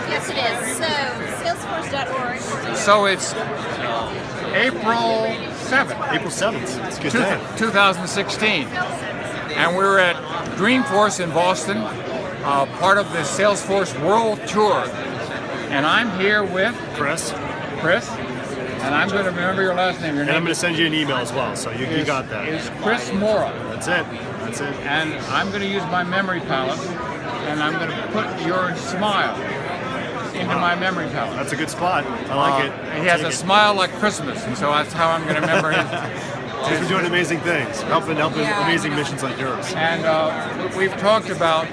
Yes, it is. So, salesforce.org. So it's April 7th. April 7th. It's a good day. 2016. And we're at Dreamforce in Boston, part of the Salesforce World Tour. And I'm here with Chris. And I'm going to remember your last name. Your And name I'm going to send you an email as well, so you got that. Is Chris Morra. That's it. And I'm going to use my memory palace, and I'm going to put your smile into my memory palace. That's a good spot. I like it. He has a smile like Christmas, and so that's how I'm going to remember his. He's doing amazing things, helping amazing missions like yours. And we've talked about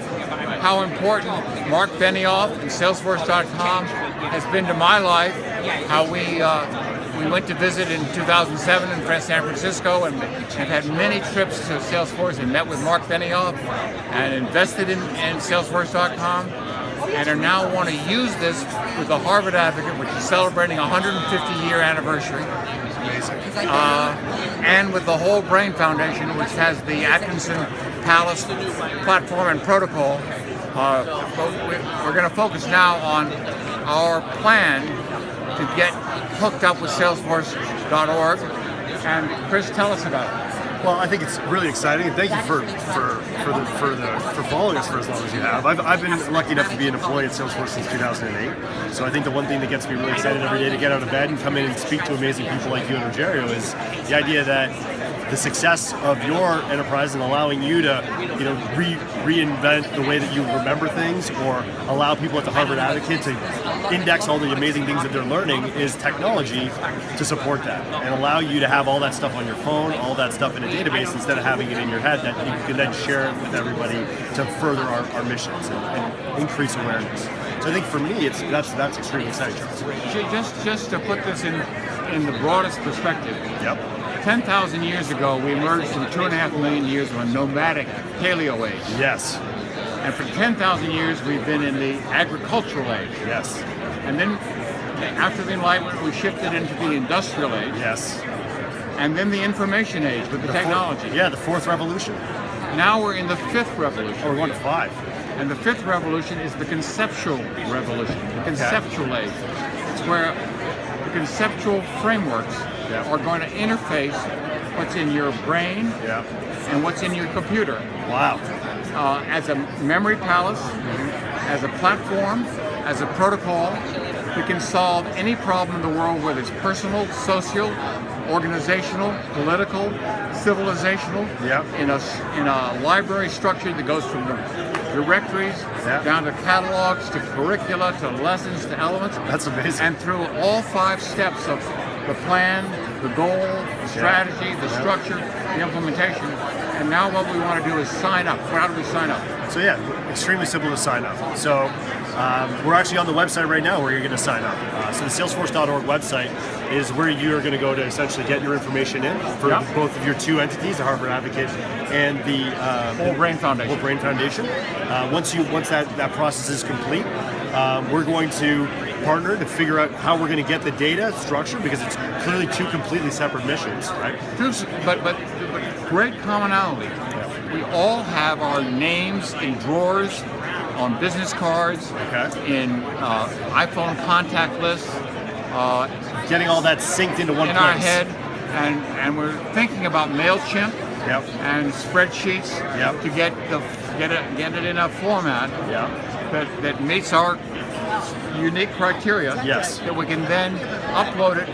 how important Mark Benioff and Salesforce.com has been to my life. How we went to visit in 2007 in San Francisco and have had many trips to Salesforce and met with Mark Benioff and invested in Salesforce.com and are now want to use this with the Harvard Advocate, which is celebrating a 150-year anniversary. And with the whole Brain Foundation, which has the Atkinson Palace platform and protocol. We're going to focus now on our plan to get hooked up with Salesforce.org. And Chris, tell us about it. Well, I think it's really exciting, and thank you for following us for as long as you have. I've been lucky enough to be an employee at Salesforce since 2008. So I think the one thing that gets me really excited every day to get out of bed and come in and speak to amazing people like you and Rogerio is the idea that the success of your enterprise and allowing you to, reinvent the way that you remember things or allow people at the Harvard Advocate to index all the amazing things that they're learning is technology to support that and allow you to have all that stuff on your phone, all that stuff in a database instead of having it in your head that you can then share it with everybody to further our missions and increase awareness. So I think for me, that's extremely exciting. Just to put this in the broadest perspective. Yep. 10,000 years ago, we emerged from 2.5 million years of a nomadic paleo age. Yes. And for 10,000 years, we've been in the agricultural age. Yes. And then after the Enlightenment, we shifted into the industrial age. Yes. And then the information age with the technology. The fourth revolution. Now we're in the fifth revolution. Oh, we're going to 5. And the fifth revolution is the conceptual revolution, the conceptual age. It's where the conceptual frameworks are going to interface what's in your brain and what's in your computer. Wow. As a memory palace, as a platform, as a protocol, we can solve any problem in the world, whether it's personal, social, organizational, political, civilizational, in a library structure that goes from the directories down to catalogs to curricula to lessons to elements. That's amazing. And through all 5 steps of the plan, the goal, the strategy, the structure, the implementation. And now what we want to do is sign up. How do we sign up? So extremely simple to sign up. So we're actually on the website right now where you're going to sign up. So the Salesforce.org website is where you are going to go to essentially get your information in for both of your 2 entities, the Harvard Advocate and the Whole Brain Foundation. Whole Brain Foundation. Once that process is complete, we're going to partner to figure out how we're going to get the data structured because it's clearly 2 completely separate missions, right? But great commonality. We all have our names in drawers, on business cards, in in iPhone contact lists. Getting all that synced into one place. In our head, and we're thinking about MailChimp and spreadsheets to get it in a format that meets our unique criteria that we can then upload it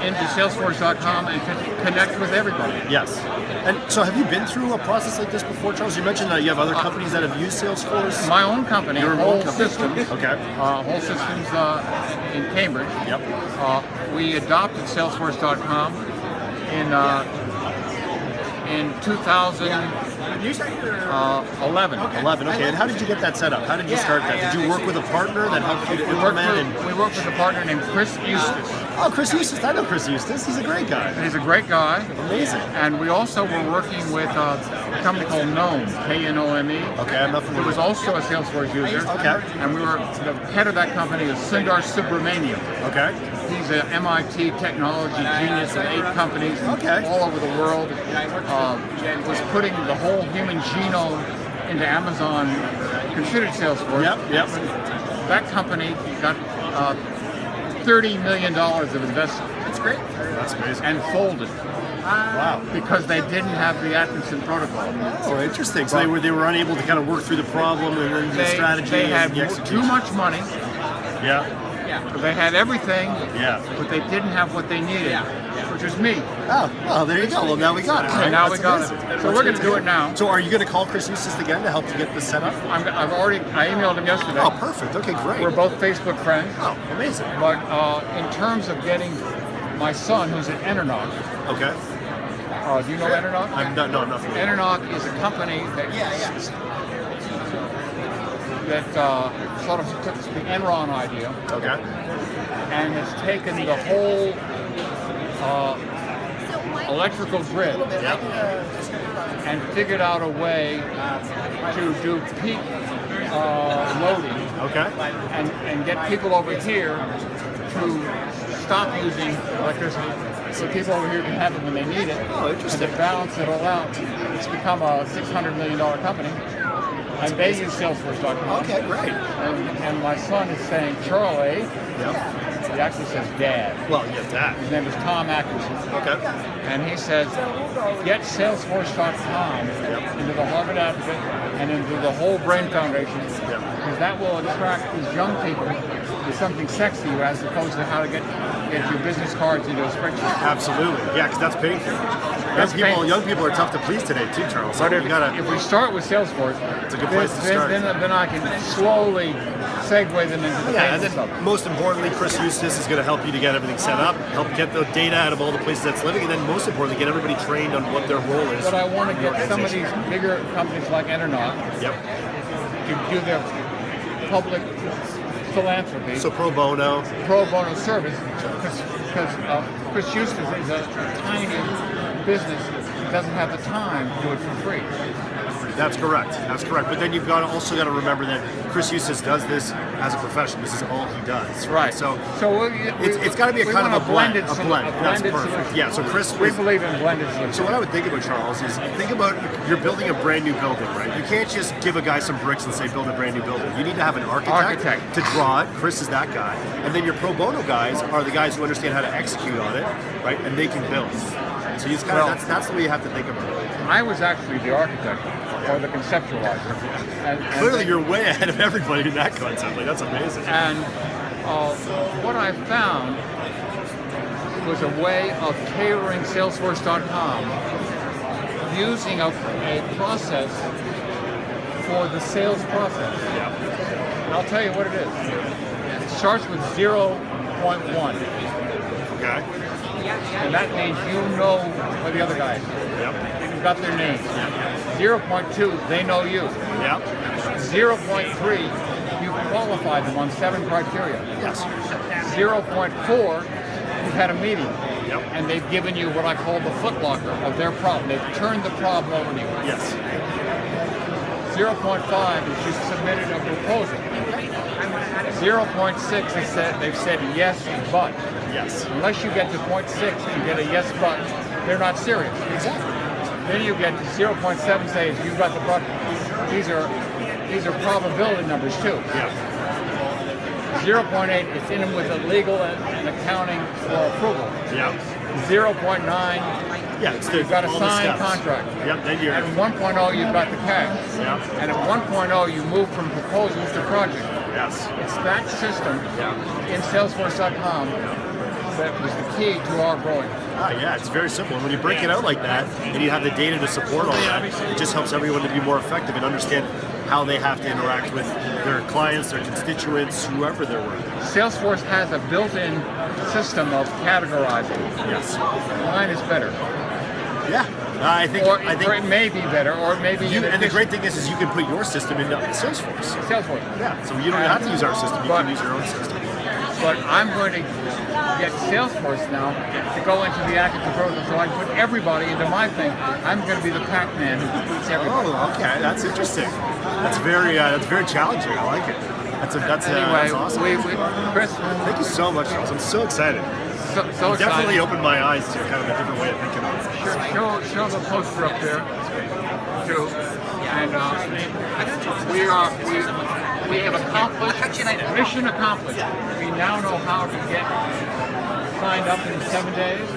into Salesforce.com and connect with everybody. Yes. And so have you been through a process like this before, Charles? You mentioned that you have other companies that have used Salesforce. My own company, Whole Systems. Okay. Whole Systems in Cambridge. We adopted Salesforce.com in 2011. 11, okay. And how did you get that set up? How did you start that? Did you work with a partner that helped you to implement? We worked with a partner named Chris Eustace. Oh, Chris Eustace. I know Chris Eustace. He's a great guy. He's a great guy. Amazing. And we also were working with a company called Gnome, Knome. Okay, I'm not familiar. Who was also a Salesforce user. Okay. And the head of that company is Sundar Subramaniam. Okay. He's an MIT technology genius of 8 companies all over the world. Was putting the whole human genome into Amazon considered Salesforce. Yep. That company got $30 million of investment. That's great. That's amazing. And folded. Wow. Because they didn't have the Atkinson protocol. Oh, interesting. So they were unable to kind of work through the problem and then the strategy. They had and the execution. too much money. Yeah. They had everything. Yeah. But they didn't have what they needed, which was me. Oh, well, there you go. Well, now we got it. Right? And now That's we got amazing. it. So we're going to do it now. So are you going to call Chris Eustace again to help to get this set up? I emailed him yesterday. Oh, perfect. Okay, great. We're both Facebook friends. Oh, amazing. But in terms of getting my son, who's at Enernoc. Okay. Do you know Enernoc? I'm not familiar. Enernoc is a company that sort of took the Enron idea. Okay. And has taken the whole electrical grid and figured out a way to do peak loading. Okay. And get people over here to stop using electricity. So people over here can have it when they need it. Oh, interesting. And to balance it all out, it's become a $600 million company. And they use Salesforce.com. Okay, great. And my son is saying, Charlie. Yep. He actually says Dad. Well, yeah, Dad. His name is Tom Atkinson. Okay. And he says, get Salesforce.com into the Harvard Advocate and into the whole Brain Foundation. Because that will attract these young people to something sexy as opposed to how to get your business cards into a spreadsheet. Absolutely. Yeah, because that's painful. Young people are tough to please today too, Charles. But if we start with Salesforce, it's a good place to start. Then I can slowly segue them into the and then most importantly, Chris Eustace is going to help you to get everything set up, help get the data out of all the places that's living, and then most importantly, get everybody trained on what their role is. But I want to get some of these bigger companies like Enernoc to do their public philanthropy. So pro bono service, because Chris Eustace is a tiny business that doesn't have the time to do it for free. That's correct. But then you've also got to remember that Chris Eustace does this as a profession. This is all he does. Right. So it's got to be a kind of a blend. That's perfect. Solution. Yeah. So Chris, we believe in blended solutions. So what I would think about, Charles, is think about you're building a brand new building, right? You can't just give a guy some bricks and say build a brand new building. You need to have an architect to draw it. Chris is that guy, and then your pro bono guys are the guys who understand how to execute on it, right? And they can build. So you that's the way you have to think about it. I was actually the architect. Or the conceptualizer. And clearly, you're way ahead of everybody in that concept. Like, that's amazing. And what I found was a way of tailoring Salesforce.com using a process for the sales process. And I'll tell you what it is. It starts with 0.1. Okay. And that means you know where the other guy is. You've got their names. 0.2, they know you. 0.3, you qualify them on 7 criteria. 0.4, you've had a meeting. And they've given you what I call the footlocker of their problem. They've turned the problem over to you. 0.5 is you've submitted a proposal. 0.6 they've said yes, but. Unless you get to 0.6 and get a yes, but, they're not serious. Then you get to 0.7 says you've got the product. These are probability numbers too. 0.8 it's in them with a legal and accounting for approval. 0.9 you've got a signed contract. At 1.0 you've got the cash. And at 1.0 you move from proposals to project. It's that system in Salesforce.com that was the key to our growing. It's very simple. And when you break it out like that, and you have the data to support all that, it just helps everyone to be more effective and understand how they have to interact with their clients, their constituents, whoever they're working with. Salesforce has a built-in system of categorizing. Mine is better. I think it may be better, or it may be. And the great thing is you can put your system into Salesforce. So you don't have to use our system. You can use your own system. But I'm going to get Salesforce now to go into the Atkinson program, so I can put everybody into my thing. I'm going to be the Pac-Man who beats everybody. Oh, okay, that's interesting. That's very challenging. I like it. That's awesome. Chris, thank you so much, Charles. I'm so excited. So definitely opened my eyes to kind of a different way of thinking about it. Show the poster up there. And we have accomplished, mission accomplished. We now know how to get signed up in 7 days.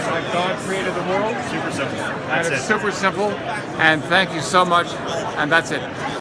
Like God created the world. Super simple. And That's it's it. super simple. And thank you so much. And that's it.